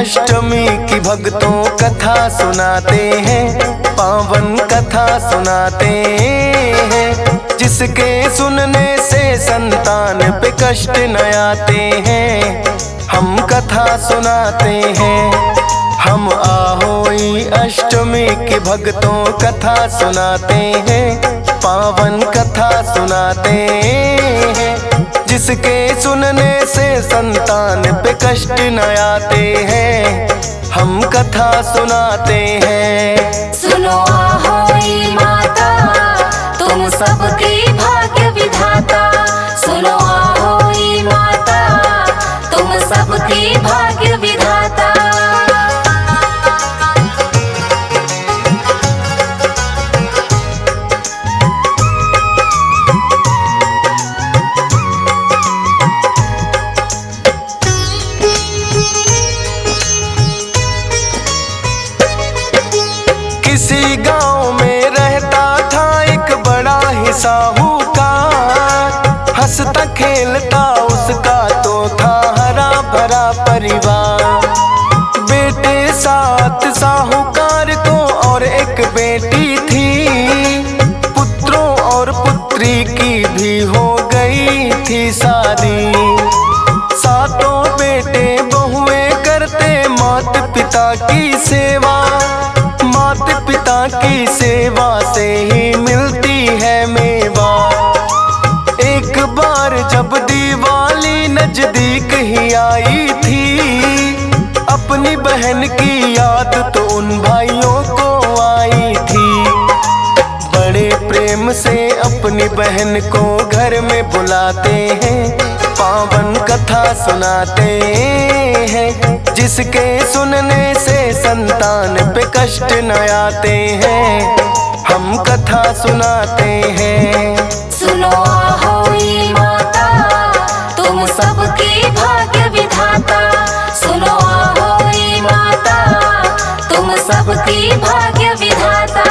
अष्टमी की भक्तों कथा सुनाते हैं, पावन कथा सुनाते हैं, जिसके सुनने से संतान पे कष्ट न आते हैं। हम कथा सुनाते हैं, हम आहोई अष्टमी के भक्तों कथा सुनाते हैं, पावन कथा सुनाते हैं, जिसके सुनने से संतान पे कष्ट न आते हैं। हम कथा सुनाते हैं। सुनो आहोई माता, तुम सबकी भाग्य विधाता। सुनो आहोई माता, तुम सबकी भाग्य विधाता। किसी गांव में रहता था एक बड़ा ही साहूकार, हंसता खेलता उसका तो था हरा भरा परिवार। बेटे साथ साहूकार को और एक बेटी थी, पुत्रों और पुत्री की भी हो गई थी शादी। सातों बेटे बहुएं करते माता पिता की सेवा, माता पिता की सेवा से ही मिलती है मेवा। एक बार जब दिवाली नजदीक ही आई थी, अपनी बहन की याद तो उन भाइयों को आई थी। बड़े प्रेम से अपनी बहन को घर में बुलाते हैं, पावन कथा सुनाते हैं, जिसके सुनने से संतान पे कष्ट न आते हैं। हम कथा सुनाते हैं। सुनो आहोई माता, तुम सबकी भाग्य विधाता। सुनो आहोई माता, तुम सबकी भाग्य विधाता।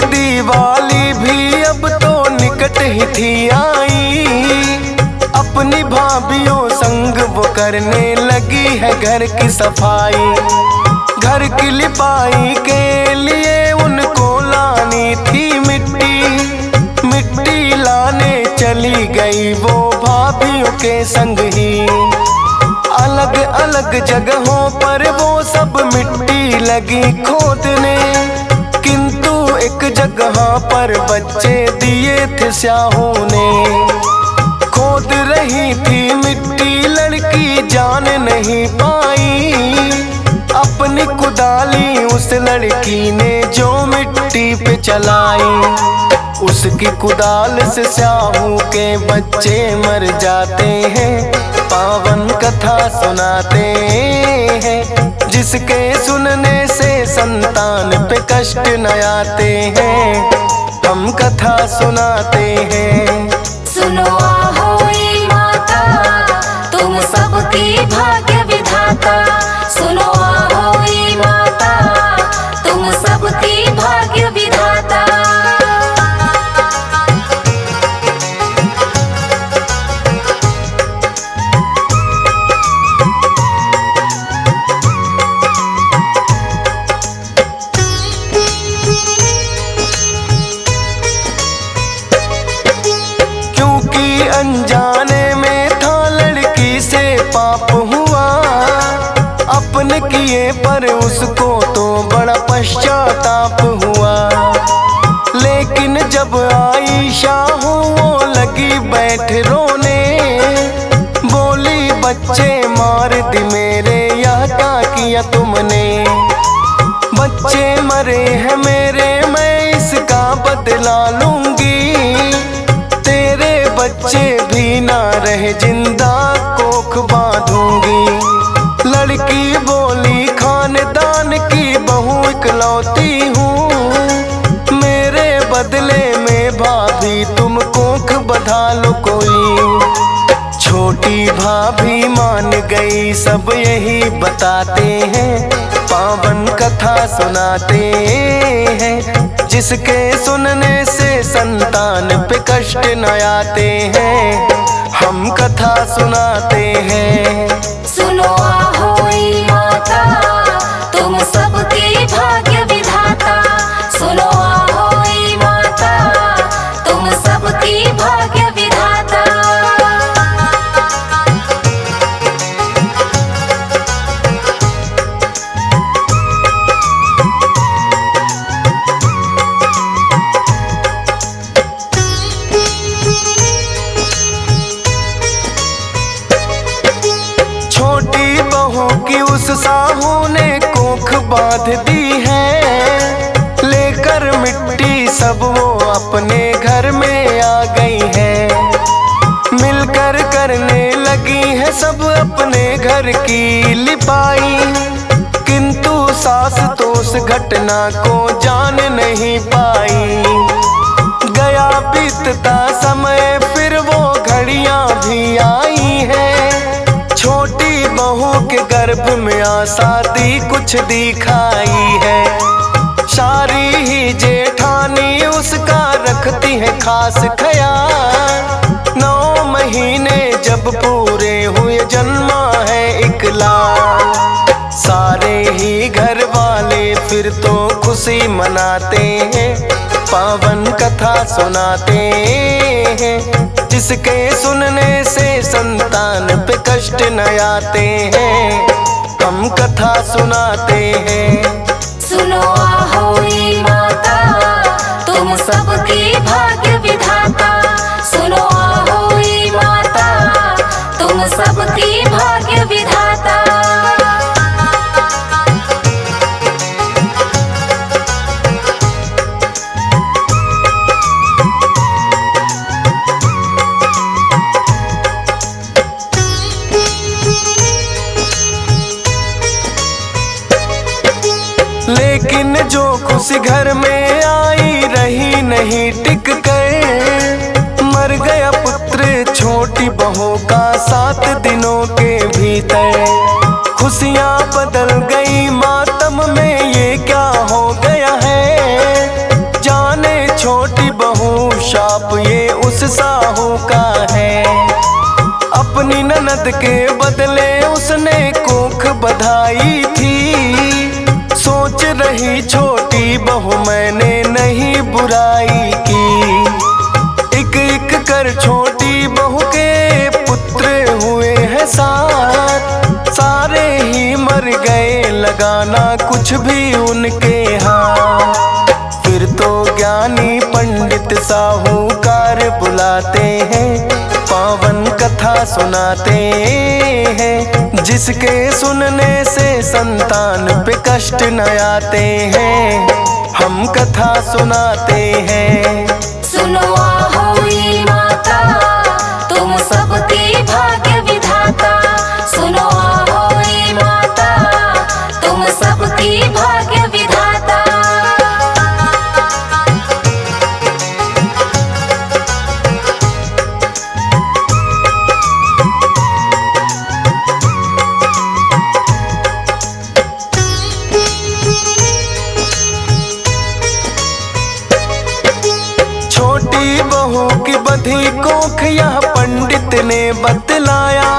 दिवाली भी अब तो निकट ही थी आई, अपनी भाभीयों संग वो करने लगी है घर की सफाई। घर की लिपाई के लिए उनको लानी थी मिट्टी, मिट्टी लाने चली गई वो भाभीयों के संग ही। अलग अलग जगहों पर वो सब मिट्टी लगी खोदने, किंतु एक जगह पर बच्चे दिए थे स्याहों ने। खोद रही थी मिट्टी लड़की जान नहीं पाई, अपनी कुदाली उस लड़की ने जो मिट्टी पे चलाई। उसकी कुदाल से स्याहू के बच्चे मर जाते हैं, पावन कथा सुनाते हैं, जिसके सुनने से संतान पे कष्ट न आते हैं। हम कथा सुनाते हैं। सुनो आहोई माता, तुम सबकी भाग्य विधाता। सुनो आहोई माता, तुम सबकी भाग्य विधाता। अनजाने में था लड़की से पाप हुआ, अपने किए पर उसको तो बड़ा पश्चाताप हुआ। लेकिन जब आईशा हो वो लगी बैठ रोने, बोली बच्चे मार दी मेरे, यह क्या किया तुमने। बच्चे मरे हैं मेरे, मैं इसका बदला लूंगी। बच्चे भी ना रहे जिंदा कोख बांधूंगी। लड़की बोली खानदान की बहू इकलौती हूँ, मेरे बदले में भाभी तुम कोख बधा लो कोई। छोटी भाभी मान गई, सब यही बताते हैं, पावन कथा सुनाते हैं, जिसके सुनने से संतान पे कष्ट न आते हैं, हम कथा सुनाते हैं। सुनो आहोई माता, तुम सबके भाग्य विधाता। सुनो आहोई माता, तुम सबके भाग्य विधाता। छोटी बहू की उस साहू ने कोख बांध दी है, लेकर मिट्टी सब वो अपने घर में आ गई है। मिलकर करने लगी है सब अपने घर की लिपाई, किंतु सास तो उस घटना को जान नहीं पाई। गया बीतता समय, फिर वो घड़ियां भी आई है, छोटी बहू के गर्भ में आशादी कुछ दिखाई है। सारी ही जेठानी उसका रखती है खास ख्याल, 9 महीने जब पूरे हुए जन्मा है एक लाल। सारे ही घर वाले फिर तो खुशी मनाते हैं, पावन कथा सुनाते हैं, जिसके सुनने से संतान पे कष्ट न आते हैं, हम कथा सुनाते हैं। सुनो आहोई माता, तुम सबके भाग्य विधाता। सुनो आहोई माता, तुम सबके भाग्य विधाता। लेकिन जो खुशी घर में आई रही नहीं टिक गए, मर गया पुत्र छोटी बहू का 7 दिनों के भीतर। खुशियां बदल गई मातम में, ये क्या हो गया है, जाने छोटी बहू शाप ये उस साहू का है। अपनी ननद के बदले उसने कोख बधाई थी, सोच रही छोटी बहू मैंने नहीं बुराई की। एक एक कर छोटी बहू के पुत्र हुए हैं 7, सारे ही मर गए, लगाना कुछ भी उनके हाथ। फिर तो ज्ञानी पंडित साहूकार बुलाते हैं, पावन कथा सुनाते हैं, जिसके सुनने से संतान पे कष्ट न आते हैं, हम कथा सुनाते हैं। सुनो आहोई माता, तुम सबके भाग्य विधाता। सुनो आहोई माता, तुम सबके भाग्य विधाता। छोटी बहू की बधी कोख यह पंडित ने बतलाया,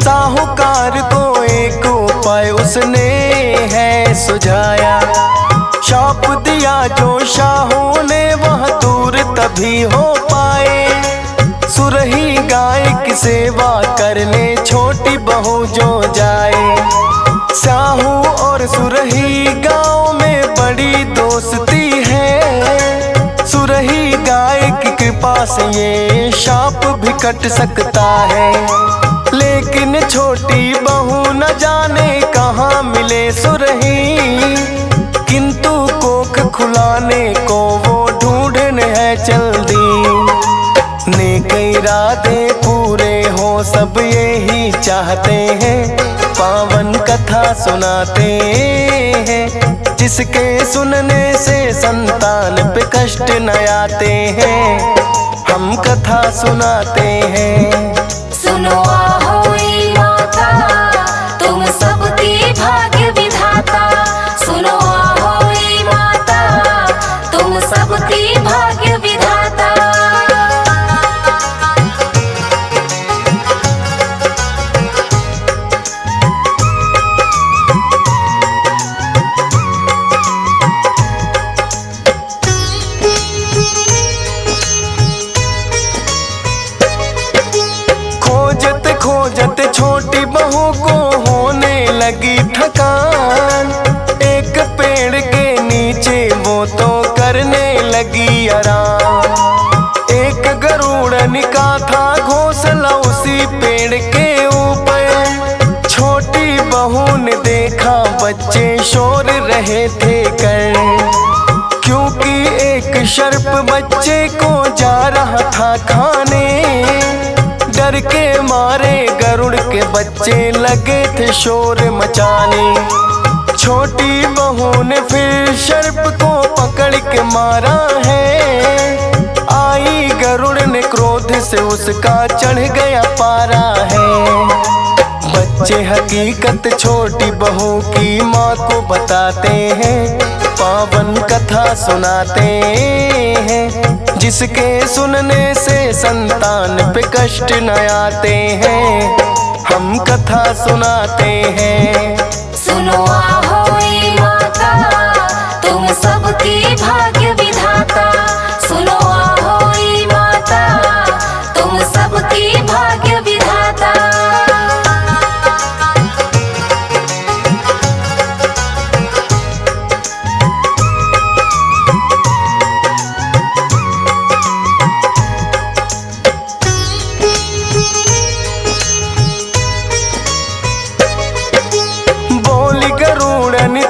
साहूकार को एक उपाय उसने है सुझाया। शाप दिया जो शाहू ने वह दूर तभी हो पाए, सुरही गाय की सेवा करने छोटी बहू जो जाए। साहू और सुरही गांव में बड़ी दोस्ती है, सुरही गाय की कृपा से ये शाप भी कट सकता है। लेकिन छोटी बहू न जाने कहाँ मिले सुरही, किंतु कोख खुलाने को वो ढूंढने है चल दी। नेक इरादे पूरे हो सब यही चाहते हैं, पावन कथा सुनाते हैं, जिसके सुनने से संतान पे कष्ट न आते हैं, हम कथा सुनाते हैं। सुनो आहोई माता, तुम सबकी भाग्य विधाता। सुनो आहोई माता, तुम सबकी भाग्य विधाता। खोजते खोजते छोटी बहू को होने लगी थकान। एक पेड़ के नीचे वो तो करने लगी आराम। एक गरुड़न का था घोंसला उसी पेड़ के ऊपर। छोटी बहू ने देखा बच्चे शोर रहे थे कर, क्योंकि एक सर्प बच्चे को जा रहा था खाने। डर के मारे गरुड़ के बच्चे लगे थे शोर मचाने। छोटी बहू ने फिर सर्प को पकड़ के मारा है। आई गरुड़ ने क्रोध से उसका चढ़ गया पारा है। बच्चे हकीकत छोटी बहू की माँ को बताते हैं, पावन कथा सुनाते हैं, जिसके सुनने से संतान पे कष्ट न आते हैं। हम कथा सुनाते हैं। सुनो आहोई माता, तुम सबकी भाग्य विधाता। सुनो आहोई माता, तुम सबकी भाग्य विधाता।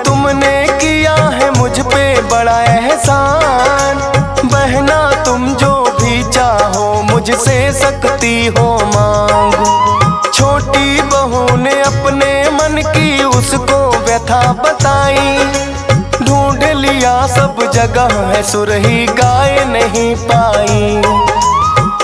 तुमने किया है मुझ पे बड़ा एहसान। बहना तुम जो भी चाहो मुझसे सकती हो मांगो। छोटी बहू ने अपने मन की उसको व्यथा बताई। ढूंढ लिया सब जगह है सुरही गाय नहीं पाई।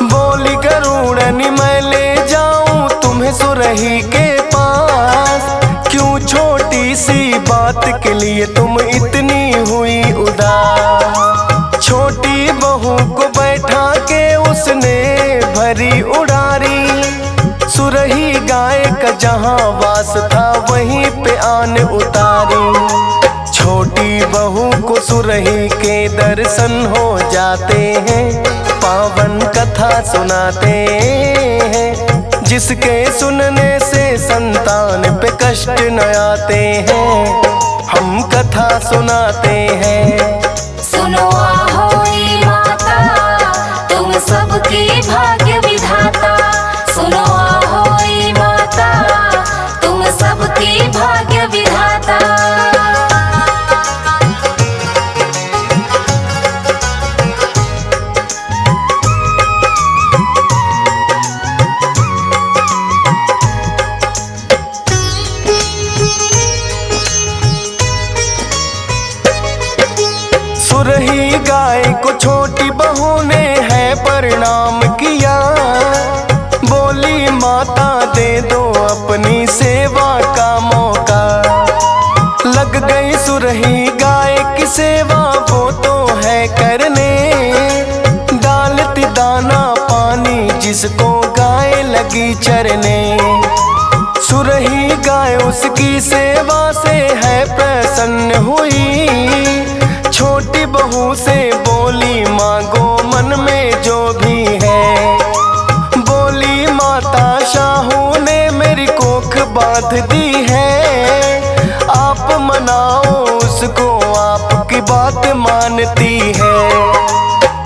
बोली गरुड़नी मैं ले जाऊं तुम्हें सुरही के पास। क्यों छोटी सी बात के लिए तुम इतनी हुई उदास। छोटी बहू को बैठा के उसने भरी उड़ारी। सुरही गाय का जहां वास था वहीं पे आन उतारी। छोटी बहू को सुरही के दर्शन हो जाते हैं, पावन कथा सुनाते हैं, जिसके सुनने से संतान पे कष्ट न आते हैं। हम कथा सुनाते हैं। सुनो आहोई माता, तुम सबकी भाग्य विधाता। सुनो आहोई माता, तुम सबकी भाग्य विधाता। सुरही गाय को छोटी बहू ने है प्रणाम किया। बोली माता दे दो अपनी सेवा का मौका। लग गई सुरही गाय की सेवा वो तो है करने। डालती दाना पानी जिसको गाय लगी चरने। सुरही गाय उसकी सेवा से है प्रसन्न हुई। छोटी बहू से बोली मांगो मन में जो भी है। बोली माता शाहू ने मेरी कोख बांध दी है। आप मनाओ उसको आपकी बात मानती है।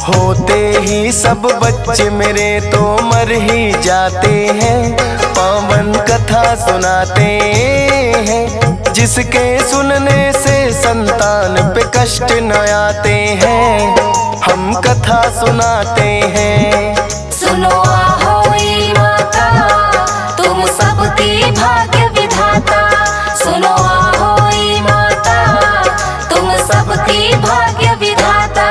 होते ही सब बच्चे मेरे तो मर ही जाते हैं। पावन कथा सुनाते हैं, जिसके सुनने से संतान पे कष्ट न आते हैं। हम कथा सुनाते हैं। सुनो आहोई माता, तुम सबकी भाग्य विधाता। सुनो आहोई माता, तुम सबकी भाग्य विधाता।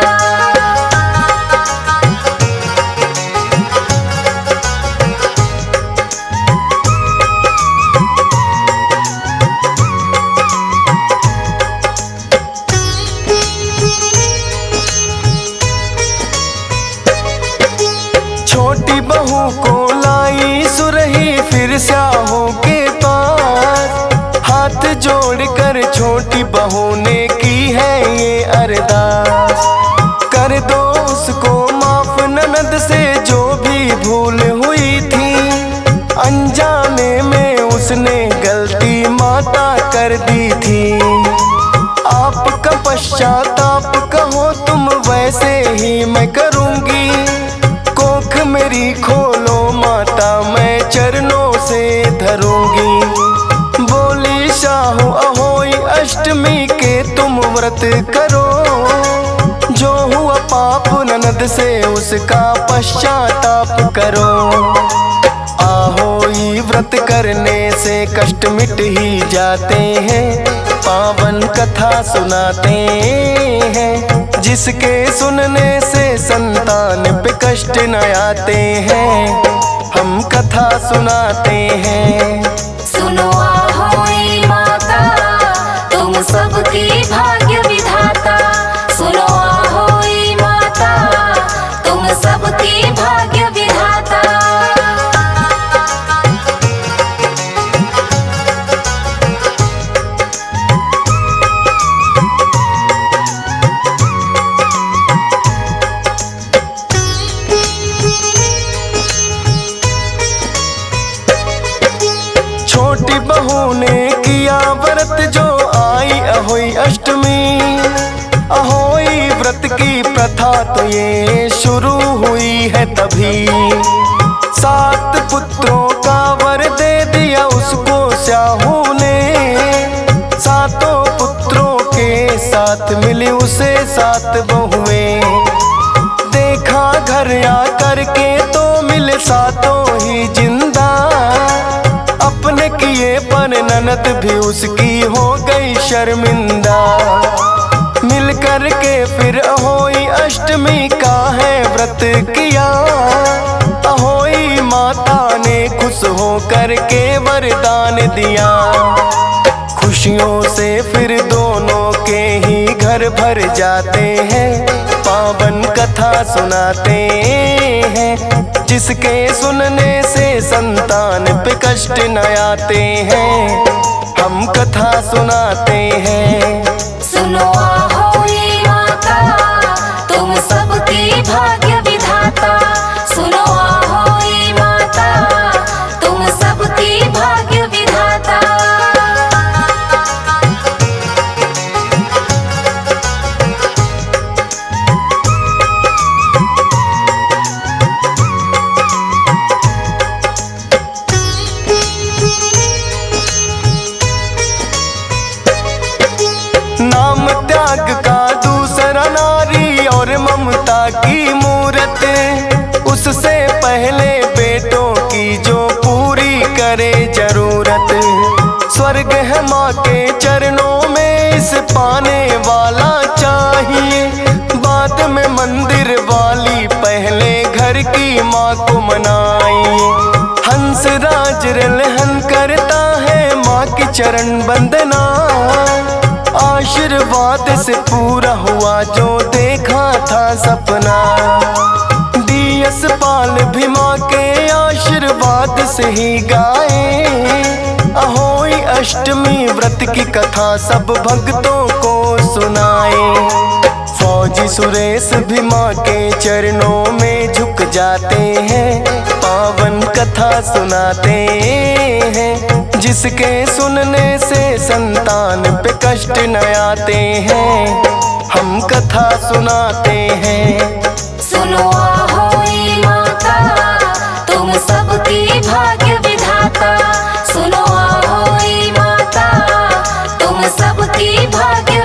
पश्चाताप कहो तुम वैसे ही मैं करूंगी। कोख मेरी खोलो माता मैं चरणों से धरूंगी। बोली शाहू अहोई अष्टमी के तुम व्रत करो। जो हुआ पाप ननद से उसका पश्चाताप करो। आहोई व्रत करने से कष्ट मिट ही जाते हैं। पावन कथा सुनाते हैं जिसके सुनने से संतान पे कष्ट न आते हैं। हम कथा सुनाते हैं। सुनो आहोई माता तुम सबकी भाग्य विधाता। सुनो आहोई माता तुम सबकी भाग्य विधाता। छोटी बहू ने किया व्रत जो आई अहोई अष्टमी। अहोई व्रत की प्रथा तो ये शुरू हुई है तभी। 7 पुत्रों का वर दे दिया उसको स्याहू ने। 7 पुत्रों के साथ मिली उसे 7 बहुएं। देखा घर आ करके तो मिले 7 ही जिंदा। अपने किए पर ननद भी उसकी हो गई शर्मिंदा। मिल कर के फिर अहोई अष्टमी का है व्रत किया। अहोई माता ने खुश हो कर के वरदान दिया। खुशियों से फिर दोनों के ही घर भर जाते हैं। पावन कथा सुनाते हैं जिसके सुनने से संतान पे कष्ट न आते हैं। हम कथा सुनाते हैं। सुनो आहोई माता तुम सबकी भाग्य विधाता। सुनो आहोई माता तुम सबकी भाग्य विधाता। नाम त्याग का दूसरा नारी और ममता की मूरत। उससे पहले बेटों की जो पूरी करे जरूरत। स्वर्ग है माँ के चरणों में इस पाने वाला चाहिए। बाद में मंदिर वाली पहले घर की माँ को मनाई। हंस राज रहन करता है माँ की चरण वंदना। आशीर्वाद से पूरा हुआ जो देखा था सपना। डीएस पाल भी माँ के आशीर्वाद से ही गाए। अहोई अष्टमी व्रत की कथा सब भक्तों को सुनाए। फौजी सुरेश भी माँ के चरणों में झुक जाते हैं। पावन कथा सुनाते हैं जिसके सुनने से संतान पे कष्ट न आते हैं। हम कथा सुनाते हैं। सुनो आहोई माता तुम सबकी भाग्य विधाता। सुनो आहोई माता तुम सबकी भाग्य